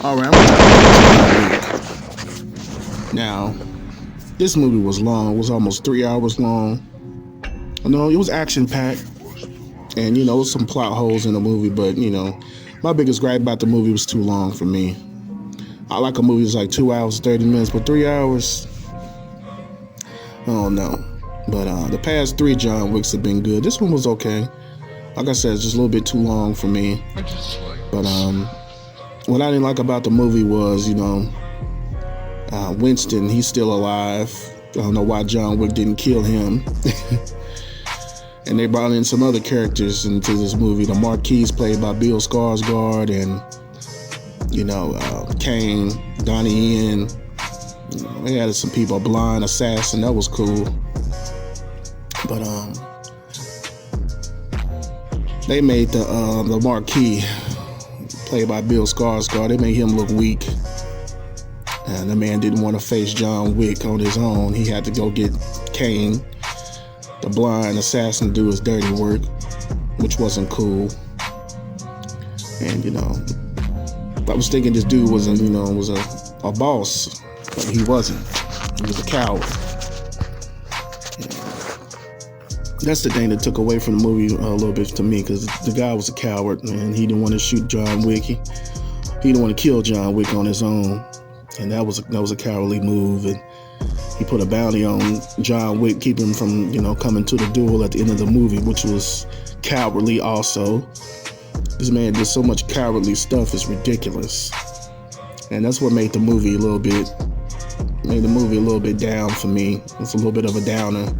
All right, I'm gonna talk about Wick. Now, this movie was long. It was almost 3 hours long. No, it was action packed, and some plot holes in the movie. But my biggest gripe about the movie was too long for me. I like a movie that's like 2 hours, 30 minutes, but 3 hours, oh no. But the past three John Wicks have been good. This one was okay. Like I said, it's just a little bit too long for me. But what I didn't like about the movie was, Winston, he's still alive. I don't know why John Wick didn't kill him. And they brought in some other characters into this movie. The Marquis, played by Bill Skarsgård, and Kane, Donnie Yen. They added some people, a blind assassin. That was cool. But they made the Marquis, played by Bill Skarsgård, they made him look weak. And the man didn't want to face John Wick on his own. He had to go get Kane, the blind assassin, to do his dirty work, which wasn't cool. And I was thinking this dude was a boss, but he wasn't. He was a coward. That's the thing that took away from the movie a little bit to me, because the guy was a coward, and he didn't want to shoot John Wick. He didn't want to kill John Wick on his own, and that was a cowardly move. And he put a bounty on John Wick, keep him from coming to the duel at the end of the movie, which was cowardly also. This man did so much cowardly stuff, it's ridiculous, and that's what made the movie a little bit down for me. It's a little bit of a downer.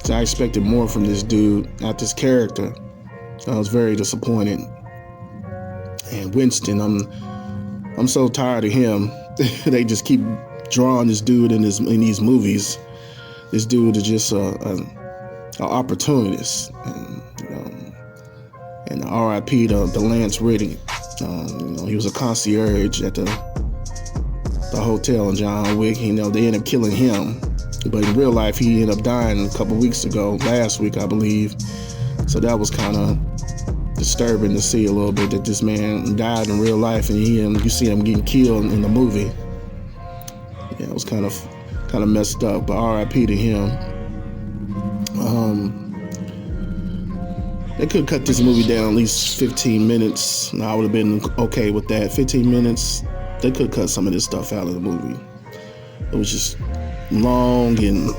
I expected more from this dude, not this character. I was very disappointed. And Winston, I'm so tired of him. They just keep drawing this dude in these movies. This dude is just an opportunist. And R.I.P. to Lance Reddick. He was a concierge at the hotel in John Wick. They ended up killing him. But in real life, he ended up dying a couple weeks ago, last week, I believe. So that was kind of disturbing to see a little bit, that this man died in real life, and you see him getting killed in the movie. Yeah, it was kind of messed up. But R.I.P. to him. They could cut this movie down at least 15 minutes. I would have been okay with that. 15 minutes. They could cut some of this stuff out of the movie. It was just long and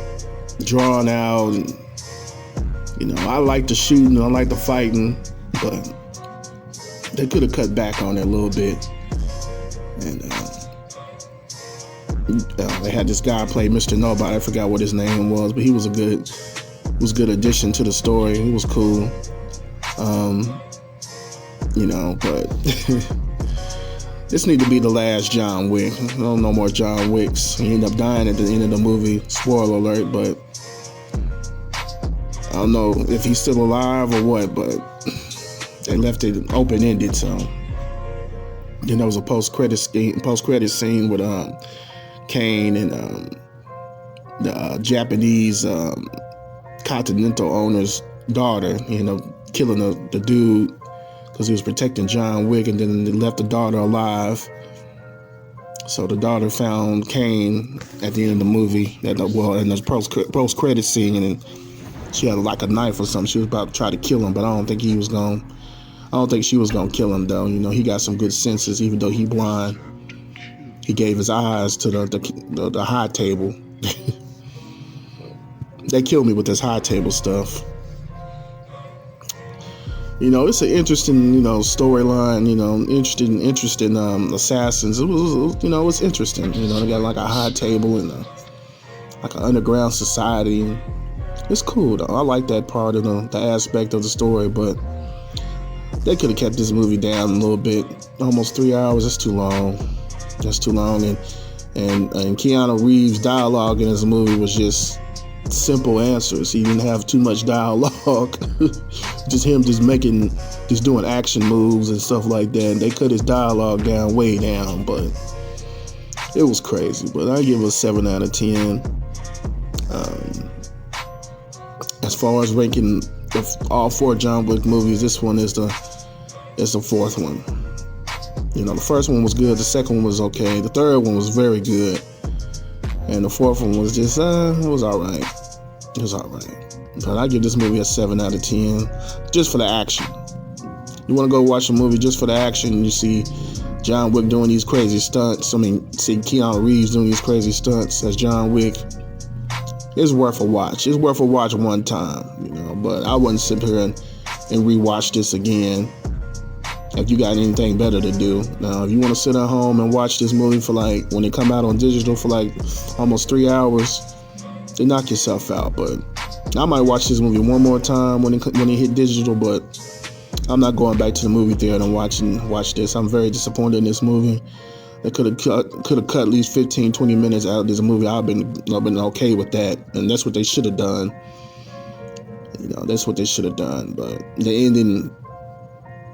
drawn out, and I like the shooting, I like the fighting, but they could have cut back on it a little bit. And they had this guy play Mr. Nobody. I forgot what his name was, but he was a good addition to the story. He was cool, but this need to be the last John Wick. No more John Wicks. He ended up dying at the end of the movie. Spoiler alert, but I don't know if he's still alive or what, but they left it open-ended. So then there was a post-credit scene with Kane and the Japanese continental owner's daughter, killing the dude because he was protecting John Wick, and then they left the daughter alive. So the daughter found Kane at the end of the movie, in the post-credit scene, and she had like a knife or something. She was about to try to kill him, but I don't think she was gonna kill him though. He got some good senses, even though he blind. He gave his eyes to the high table. They killed me with this high table stuff. It's an interesting, storyline, interesting assassins. It was interesting. They got like a high table and like an underground society. It's cool though. I like that part of the aspect of the story, but they could have kept this movie down a little bit. Almost 3 hours. That's too long. And Keanu Reeves' dialogue in this movie was just simple answers. He didn't have too much dialogue. Just him just doing action moves and stuff like that. And they cut his dialogue down, way down, but it was crazy. But I give it a 7 out of 10. As far as ranking all 4 John Wick movies, this one is the fourth one. You know, the first one was good, the second one was okay, the third one was very good, and the fourth one was just, it was all right. It was all right. But I give this movie a 7 out of 10, just for the action. You want to go watch a movie just for the action, you see John Wick doing these crazy stunts. I mean, see Keanu Reeves doing these crazy stunts as John Wick. It's worth a watch. It's worth a watch one time, you know. But I wouldn't sit here and rewatch this again if you got anything better to do. Now, if you want to sit at home and watch this movie for like, when it come out on digital for like almost 3 hours, then knock yourself out. But I might watch this movie one more time when it hit digital, but I'm not going back to the movie theater and watch this. I'm very disappointed in this movie. They could have cut at least 15, 20 minutes out of this movie. I've been okay with that, and that's what they should have done. You know, that's what they should have done. But the ending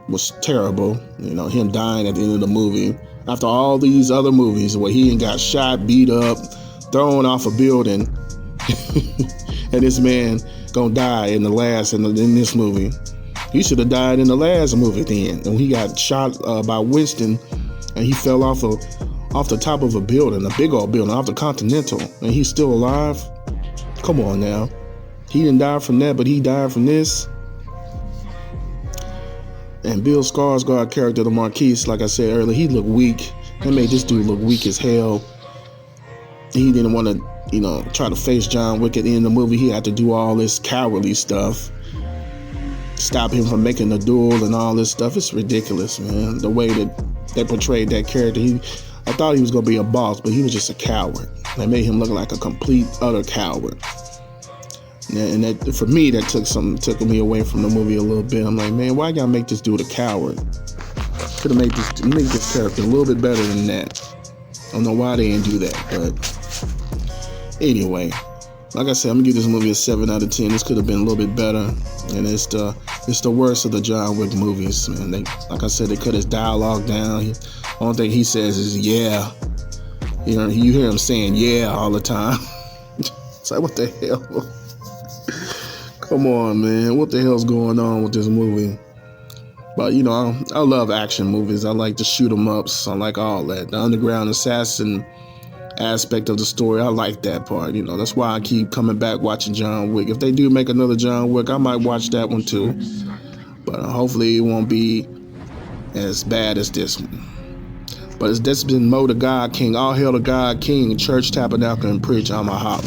was terrible. You know, him dying at the end of the movie after all these other movies where he got shot, beat up, thrown off a building, and this man gonna die in this movie. He should have died in the last movie then, when he got shot by Winston, and he fell off the top of a building, a big old building, off the Continental, and he's still alive. Come on now, he didn't die from that, but he died from this. And Bill Skarsgård character, the Marquise, like I said earlier, he looked weak. They made this dude look weak as hell. He didn't want to, you know, try to face John Wick at the end of the movie. He had to do all this cowardly stuff, stop him from making the duel and all this stuff. It's ridiculous, man. The way that they portrayed that character. I thought he was going to be a boss, but he was just a coward. They made him look like a complete, utter coward. And that, for me, that took me away from the movie a little bit. I'm like, man, why y'all make this dude a coward? Could have made this character a little bit better than that. I don't know why they didn't do that, but anyway, like I said, I'm gonna give this movie a 7 out of 10. This could have been a little bit better, and it's the worst of the John Wick movies. Man, like I said, they cut his dialogue down. Only thing he says is "yeah." You know, you hear him saying "yeah" all the time. It's like, what the hell? Come on, man. What the hell's going on with this movie? But, you know, I love action movies. I like the shoot 'em ups. I like all that. The underground assassin aspect of the story, I like that part. You know, that's why I keep coming back watching John Wick. If they do make another John Wick, I might watch that one too. But hopefully it won't be as bad as this one. But that's been Mo the God King. All hail the God King, Church, Tabernacle, and Preach. I'm a holler.